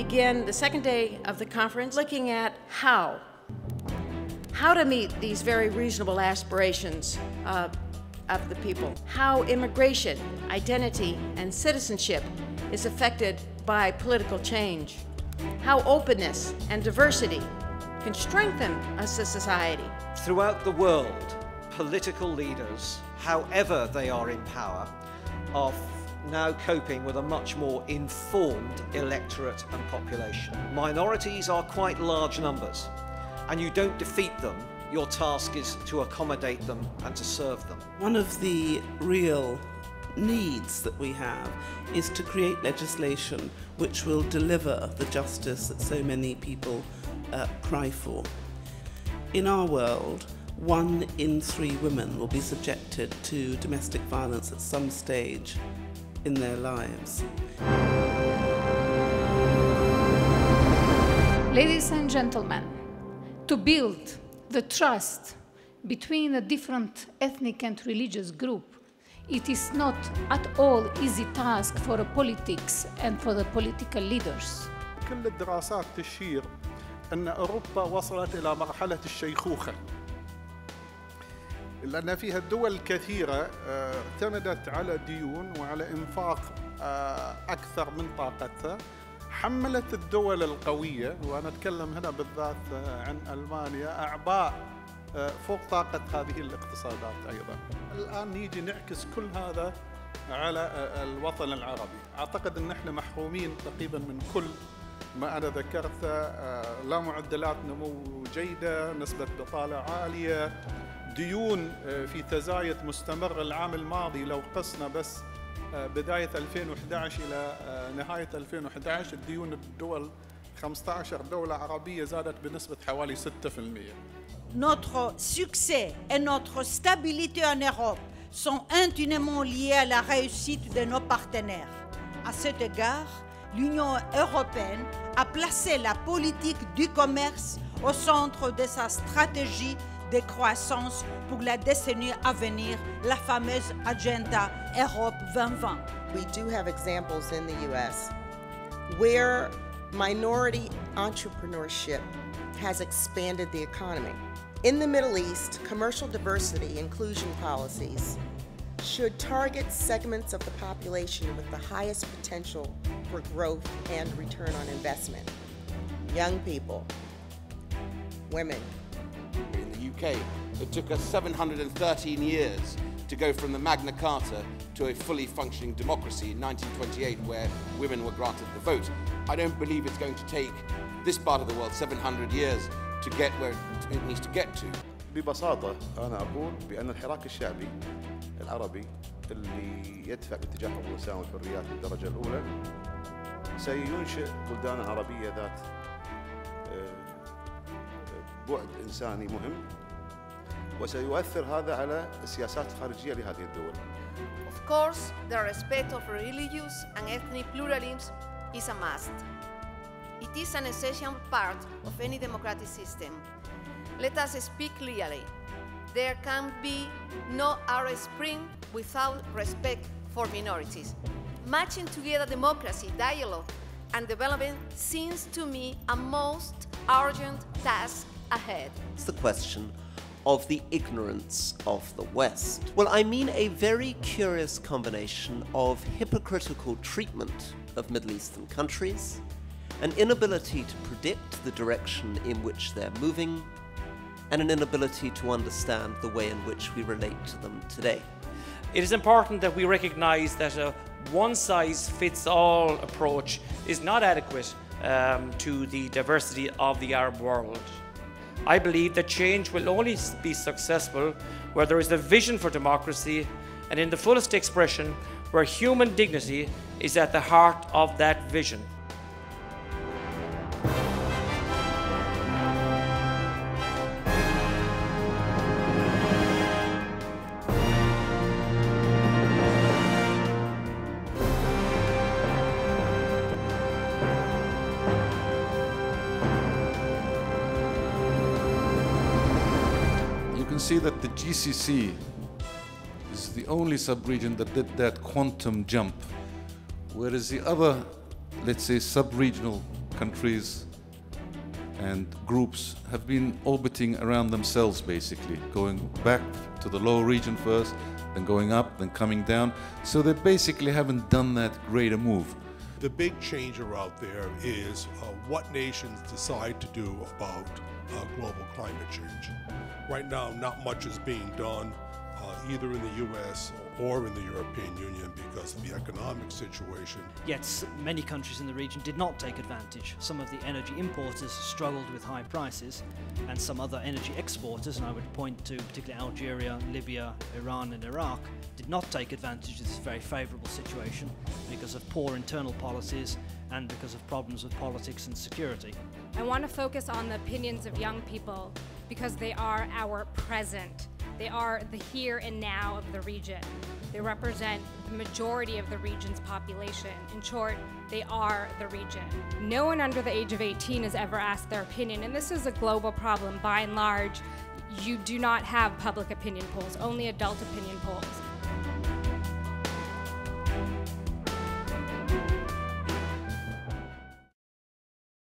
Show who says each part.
Speaker 1: begin the second day of the conference looking at how to meet these very reasonable aspirations of the people, how immigration, identity, and citizenship is affected by political change, how openness and diversity can strengthen us as a society.
Speaker 2: Throughout the world, political leaders, however they are in power, are now coping with a much more informed electorate and population. Minorities are quite large numbers, and you don't defeat them. Your task is to accommodate them and to serve them.
Speaker 3: One of the real needs that we have is to create legislation which will deliver the justice that so many people cry for. In our world, 1 in 3 women will be subjected to domestic violence at some stage in their lives.
Speaker 4: Ladies and gentlemen, to build the trust between a different ethnic and religious group, it is not at all easy task for the politics and for the political leaders.
Speaker 5: كل الدراسات تشير أن أوروبا وصلت إلى مرحلة الشيخوخة، لأن فيها الدول كثيرة اعتمدت على ديون وعلى إنفاق أكثر من طاقتها، حملت الدول القوية، وأنا أتكلم هنا بالذات عن ألمانيا، أعباء فوق طاقة هذه الاقتصادات أيضا. الآن نيجي نعكس كل هذا على الوطن العربي. أعتقد أن احنا محرومين تقريبا من كل ما أنا ذكرته، لا معدلات نمو جيدة، نسبة بطالة عالية، ديون في تزايد مستمر. العام الماضي لو قسنا بس بداية 2011 إلى نهاية 2011 الديون الدول 15 دولة عربية زادت بنسبة حوالي 6%.
Speaker 6: Notre succès et notre stabilité en Europe sont intimement liés à la réussite de nos partenaires. À cet égard, l'Union européenne a placé la politique du commerce au centre de sa stratégie de croissance pour la décennie à venir, la fameuse Agenda Europe 2020.
Speaker 7: We do have examples in the US where minority entrepreneurship has expanded the economy. In the Middle East, commercial diversity inclusion policies should target segments of the population with the highest potential for growth and return on investment. Young people, women.
Speaker 8: In the UK, it took us 713 years to go from the Magna Carta to a fully functioning democracy in 1928, where women were granted the vote. I don't believe it's going to take this part of the world 700 years to get where it needs to get to.
Speaker 9: ببساطة أنا أقول بأن الحراك الشعبي العربي اللي يدفع باتجاه حقوق الإنسان والحريات بالدرجة الأولى سينشئ بلدان عربية ذات بعد إنساني مهم، وسيؤثر هذا على السياسات الخارجية لهذه الدول.
Speaker 10: Of course, the respect of religious and ethnic pluralism is a must. It is an essential part of any democratic system. Let us speak clearly. There can be no Arab Spring without respect for minorities. Matching together democracy, dialogue, and development seems to me a most urgent task ahead.
Speaker 11: It's the question of the ignorance of the West. Well, I mean a very curious combination of hypocritical treatment of Middle Eastern countries, an inability to predict the direction in which they're moving, and an inability to understand the way in which we relate to them today.
Speaker 12: It is important that we recognize that a one-size-fits-all approach is not adequate to the diversity of the Arab world. I believe that change will only be successful where there is a vision for democracy and in the fullest expression where human dignity is at the heart of that vision.
Speaker 13: See that the GCC is the only sub-region that did that quantum jump, whereas the other, let's say, sub-regional countries and groups have been orbiting around themselves, basically, going back to the lower region first, then going up, then coming down. So they basically haven't done that great a move.
Speaker 14: The big changer out there is what nations decide to do about global climate change. Right now, not much is being done either in the US or in the European Union because of the economic situation.
Speaker 15: Yet many countries in the region did not take advantage. Some of the energy importers struggled with high prices, and some other energy exporters, and I would point to particularly Algeria, Libya, Iran and Iraq, did not take advantage of this very favourable situation because of poor internal policies and because of problems with politics and security.
Speaker 16: I want to focus on the opinions of young people because they are our present. They are the here and now of the region. They represent the majority of the region's population. In short, they are the region. No one under the age of 18 has ever asked their opinion, and this is a global problem. By and large, you do not have public opinion polls, only adult opinion polls.